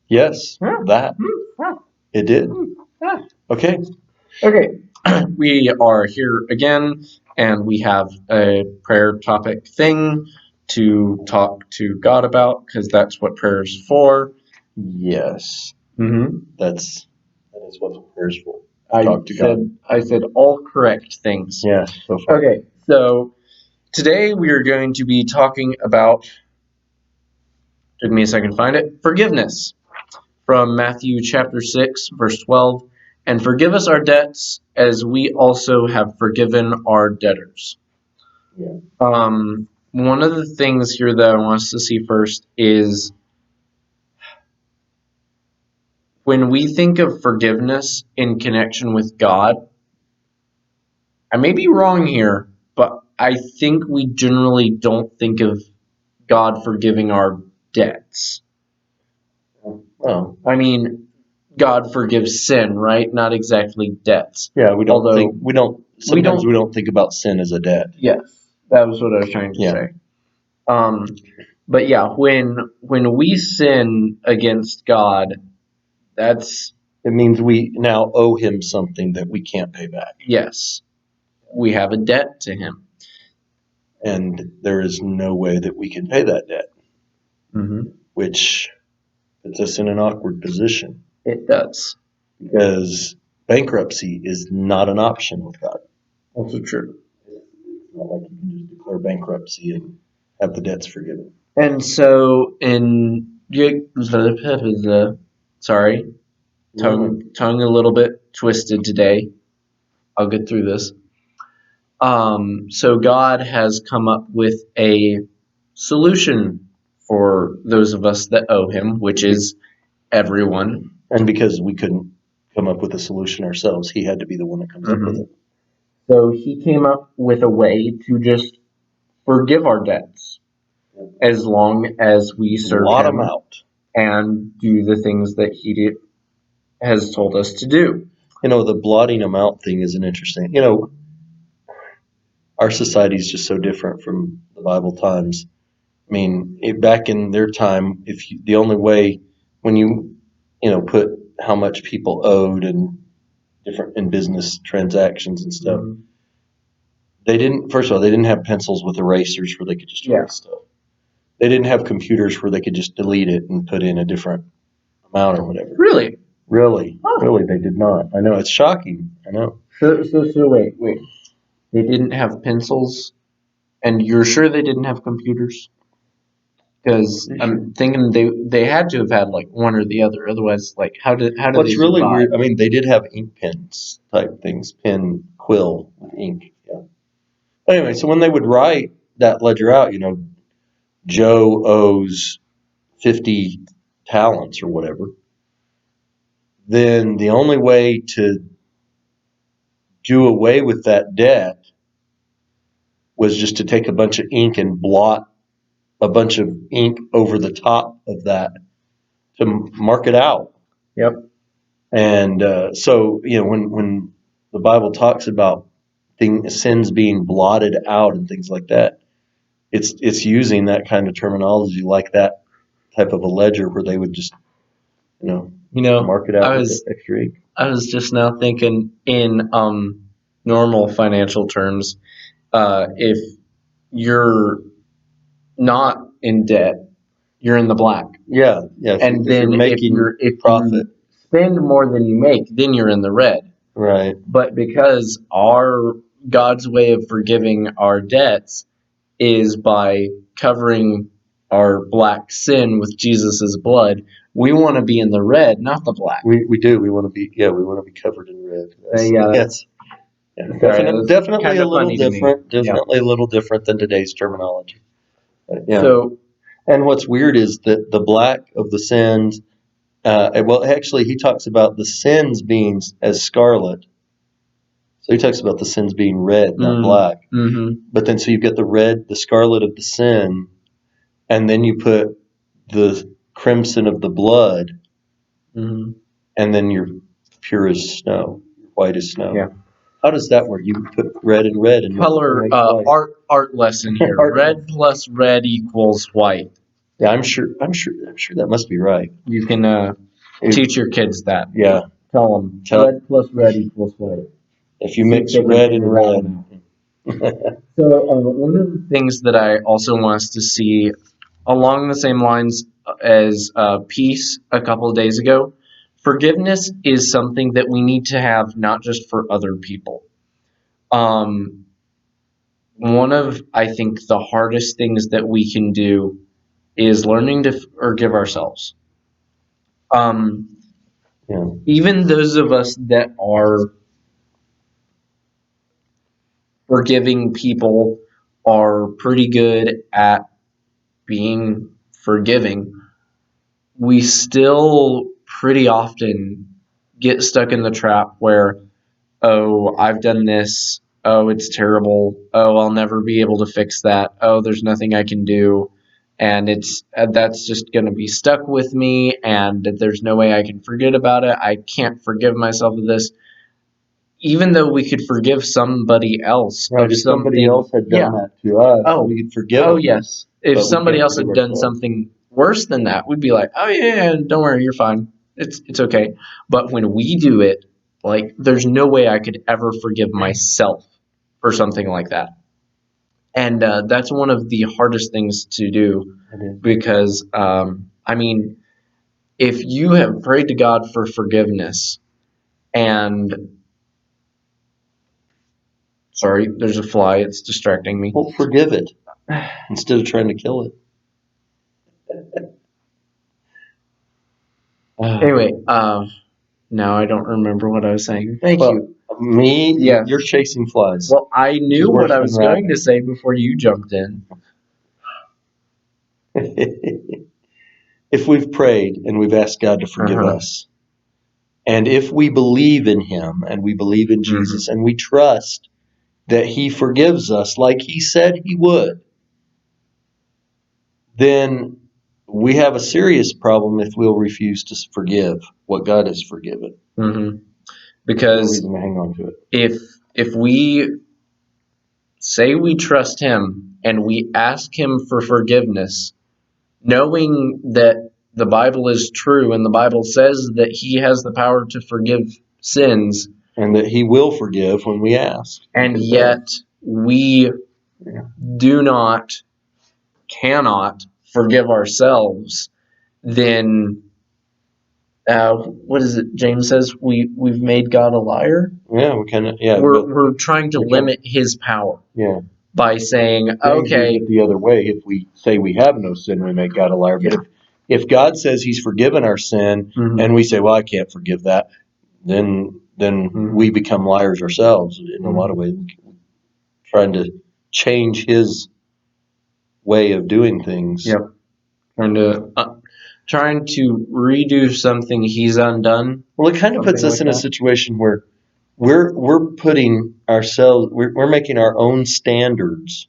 Yes, Yeah. that. Yeah. It did. Yeah. Okay. Okay, we are here again, and we have a prayer topic thing to talk to God about, because that's what prayer is for. Yes. Mm-hmm. That is what the prayer's for. I Talk to God. said all correct things. Yeah, so far. Okay, so today we are going to be talking about, took me a second to find it, forgiveness from Matthew chapter 6, verse 12. And forgive us our debts as we also have forgiven our debtors. Yeah. One of the things here that I want us to see first is when we think of forgiveness in connection with God, I may be wrong here, but I think we generally don't think of God forgiving our debts. Well, I mean, God forgives sin, right? Not exactly debts. yeah, we don't Although, think we don't sometimes don't- we don't think about sin as a debt. Yes, that was what I was trying to Yeah. say. But yeah, when we sin against God, that's It means we now owe him something that we can't pay back. yes, we have a debt to him. And there is no way that we can pay that debt, Mm-hmm. which puts us in an awkward position It does. because bankruptcy is not an option with God. Also true. It's not like you can just declare bankruptcy and have the debts forgiven. And so in sorry, tongue a little bit twisted today. I'll get through this. So God has come up with a solution for those of us that owe him, which is everyone. And because we couldn't come up with a solution ourselves, he had to be the one that comes up with it. So he came up with a way to just forgive our debts as long as we serve Blot him them out. and do the things that he has told us to do. You know, the blotting them out thing is an interesting. Our society is just so different from the Bible times. I mean, back in their time, the only way when you put how much people owed and different in business transactions and stuff, they didn't. First of all, they didn't have pencils with erasers where they could just erase stuff. They didn't have computers where they could just delete it and put in a different amount or whatever. Really? Really, they did not. I know, it's shocking. I know. So wait. They didn't have pencils, and you're sure they didn't have computers? Because I'm thinking they had to have had like one or the other. Otherwise, like how did What's they really survive? weird? I mean, they did have ink pens type things, pen, quill with ink. Yeah. Anyway, so when they would write that ledger out, Joe owes 50 talents or whatever, then the only way to do away with that debt was just to take a bunch of ink and blot a bunch of ink over the top of that to mark it out. Yep. And so, when the Bible talks about sins being blotted out and things like that, it's using that kind of terminology, like that type of a ledger where they would just, mark it out with extra ink. I was just now thinking in normal financial terms, if you're not in debt, you're in the black. Yeah. And then if you spend more than you make, then you're in the red. Right. But because God's way of forgiving our debts is by covering our black sin with Jesus' blood, we want to be in the red, not the black. We do. We want to be covered in red. Yes. Definitely a little different. Definitely a little different than today's terminology. Yeah. So, and what's weird is that the black of the sins. Well, actually, he talks about the sins being as scarlet. So he talks about the sins being red, not black. Mm-hmm. But then, so you've got the scarlet of the sin, and then you put the crimson of the blood, and then you're pure as snow, white as snow. Yeah. How does that work? You put red and red and color art lesson here. Red plus red equals white. Yeah, I'm sure that must be right. You can teach your kids that. Yeah. Tell them Tell- red plus red equals white. If you See mix if they can red figure and that red. out. So one of the things that I also want us to see along the same lines as peace a couple of days ago, forgiveness is something that we need to have not just for other people. One of, I think, the hardest things that we can do is learning to forgive ourselves. Yeah. Even those of us that are forgiving people are pretty good at being forgiving. We still pretty often get stuck in the trap where, oh, I've done this. Oh, it's terrible. Oh, I'll never be able to fix that. Oh, there's nothing I can do. And that's just going to be stuck with me, and there's no way I can forget about it. I can't forgive myself of this. Even though we could forgive somebody else Right, of if somebody something, else had done that to us, Oh. we could forgive oh them. yes, if but we somebody can't else had forgive done ourselves. something worse than that, we'd be like, oh yeah, don't worry, you're fine. It's okay. But when we do it, like there's no way I could ever forgive myself for something like that. And that's one of the hardest things to do It is. because I mean, if you have prayed to God for forgiveness and sorry, there's a fly, it's distracting me. Well, forgive it instead of trying to kill it. Anyway, now I don't remember what I was saying. Thank Well, you. Me, Yes. you're chasing flies. Well, I knew It's worse what I than was going rapping. to say before you jumped in. If we've prayed and we've asked God to forgive Uh-huh. us, and if we believe in Him and we believe in Jesus and we trust that He forgives us like He said He would, then we have a serious problem if we'll refuse to forgive what God has forgiven. hmm There's no Because reason to hang on to it. if we say we trust Him and we ask Him for forgiveness, knowing that the Bible is true and the Bible says that He has the power to forgive sins, And that He will forgive when we ask. and yet we Yeah. do not, cannot forgive ourselves, then what is it? James says we've made God a liar. Yeah, we kind of, yeah. We're trying to we're trying- limit His power Yeah. by saying, James okay, used it the other way. If we say we have no sin, we make God a liar. But if God says He's forgiven our sin, Mhm. and we say, "Well, I can't forgive that," then we become liars ourselves in a lot of ways, trying to change His way of doing things. Yep. trying to redo something He's undone. Well, it kind of puts Something us like in a that. situation where we're putting ourselves, we're making our own standards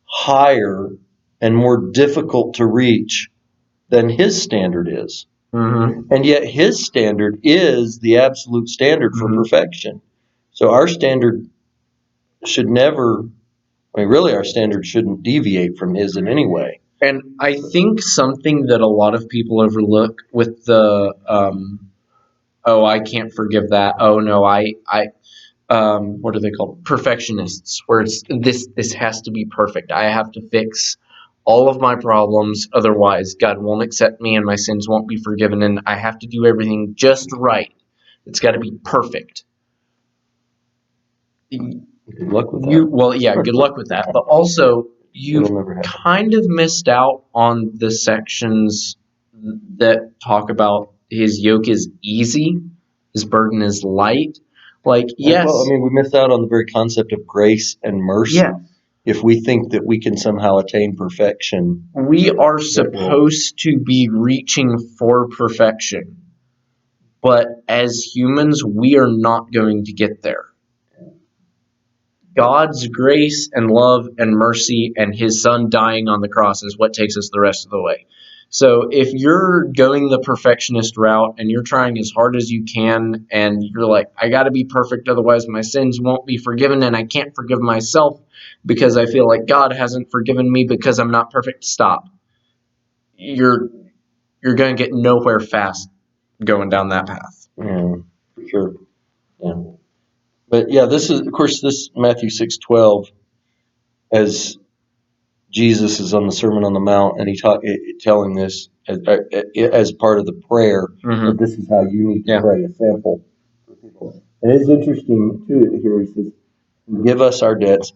higher and more difficult to reach than His standard is. Mm-hmm. And yet His standard is the absolute standard for perfection. So our standard should never, really our standard shouldn't deviate from His in any way. And I think something that a lot of people overlook with the oh, I can't forgive that. Oh no, I what are they called? Perfectionists, where it's this has to be perfect. I have to fix all of my problems, otherwise God won't accept me and my sins won't be forgiven, and I have to do everything just right. It's got to be perfect. Good luck with that. Well, yeah, good luck with that. But also, you've It'll never happen. kind of missed out on the sections that talk about His yoke is easy, His burden is light. Like, yes, Well, we miss out on the very concept of grace and mercy. yeah, If we think that we can somehow attain perfection. we are supposed to be reaching for perfection. But as humans, we are not going to get there. God's grace and love and mercy and His Son dying on the cross is what takes us the rest of the way. So if you're going the perfectionist route and you're trying as hard as you can and you're like, I got to be perfect, otherwise my sins won't be forgiven and I can't forgive myself because I feel like God hasn't forgiven me because I'm not perfect, stop. you're going to get nowhere fast going down that path. Yeah, for sure. Yeah. But yeah, this is, of course, this Matthew 6:12, as Jesus is on the Sermon on the Mount, and telling this as part of the prayer, that this is how you need to pray, a sample for people. And it's interesting, too, here he says, "Forgive us our debts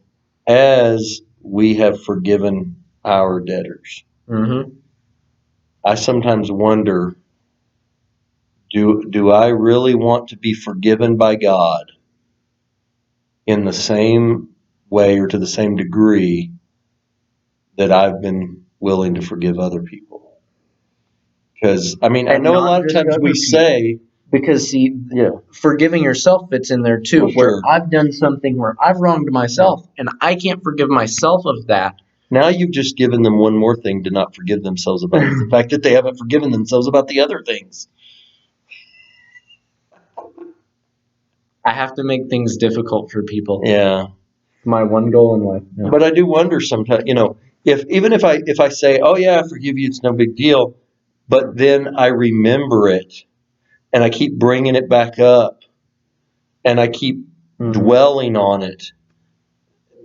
as we have forgiven our debtors." Mm-hmm. I sometimes wonder, do I really want to be forgiven by God in the same way or to the same degree that I've been willing to forgive other people? Because, I mean, I And know a not lot of just times other we people. say, Because, see, yeah, forgiving yourself fits in there too, Well, where sure. I've done something where I've wronged myself, and I can't forgive myself of that. now you've just given them one more thing to not forgive themselves about, is the fact that they haven't forgiven themselves about the other things. I have to make things difficult for people. Yeah. My one goal in life. Yeah. But I do wonder sometimes, if I say, "Oh yeah, I forgive you, it's no big deal," but then I remember it and I keep bringing it back up and I keep dwelling on it,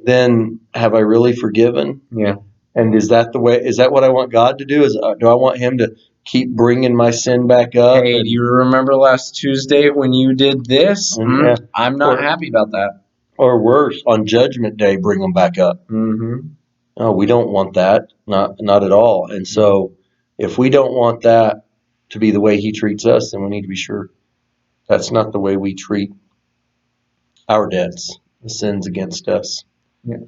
then have I really forgiven? Yeah. And is that what I want God to do? Do I want Him to keep bringing my sin back up? Hey, do you remember last Tuesday when you did this? Yeah. I'm not happy about that. Or worse, on Judgment Day, bring them back up. Mm-hmm. No, we don't want that. Not at all. And so, if we don't want that to be the way He treats us, then we need to be sure that's not the way we treat our debts, the sins against us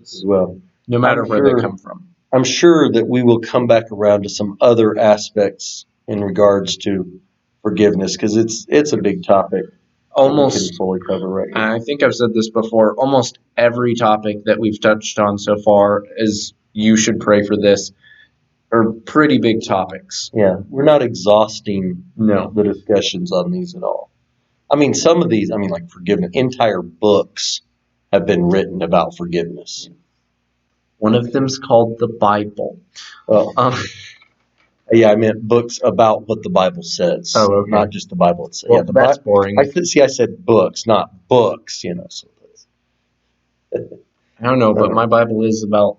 as well. No matter where they come from. I'm sure that we will come back around to some other aspects in regards to forgiveness, because it's a big topic. Almost, we can fully cover right here. I think I've said this before, almost every topic that we've touched on so far is you should pray for this, are pretty big topics. Yeah, we're not exhausting No. the discussions on these at all. I mean, some of these, like forgiveness, entire books have been written about forgiveness. One of them's called the Bible. Well, yeah, I meant books about what the Bible says. Oh, okay. Not just the Bible itself. Well, that's boring. I said books, not books, So I don't know, but my Bible is about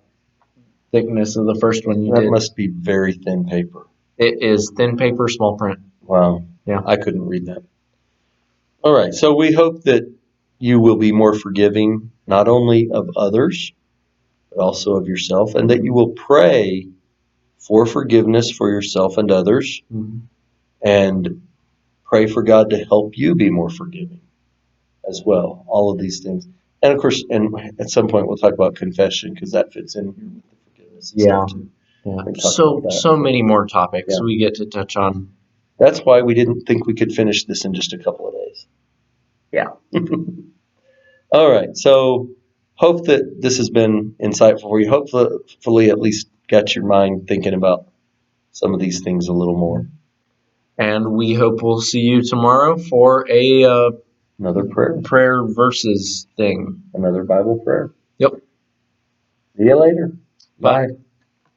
thickness of the first one you that did. must be very thin paper. It is thin paper, small print. Wow. Yeah. I couldn't read that. All right. So we hope that you will be more forgiving, not only of others, but also of yourself, and that you will pray for forgiveness for yourself and others, and pray for God to help you be more forgiving as well. All of these things. And of course, and at some point we'll talk about confession, because that fits in here with the forgiveness and stuff too. Yeah. So many more topics we get to touch on. That's why we didn't think we could finish this in just a couple of days. Yeah. All right. So hope that this has been insightful for you. Hopefully at least got your mind thinking about some of these things a little more. And we hope we'll see you tomorrow for another prayer verses thing. Another Bible prayer. Yep. See you later. Bye.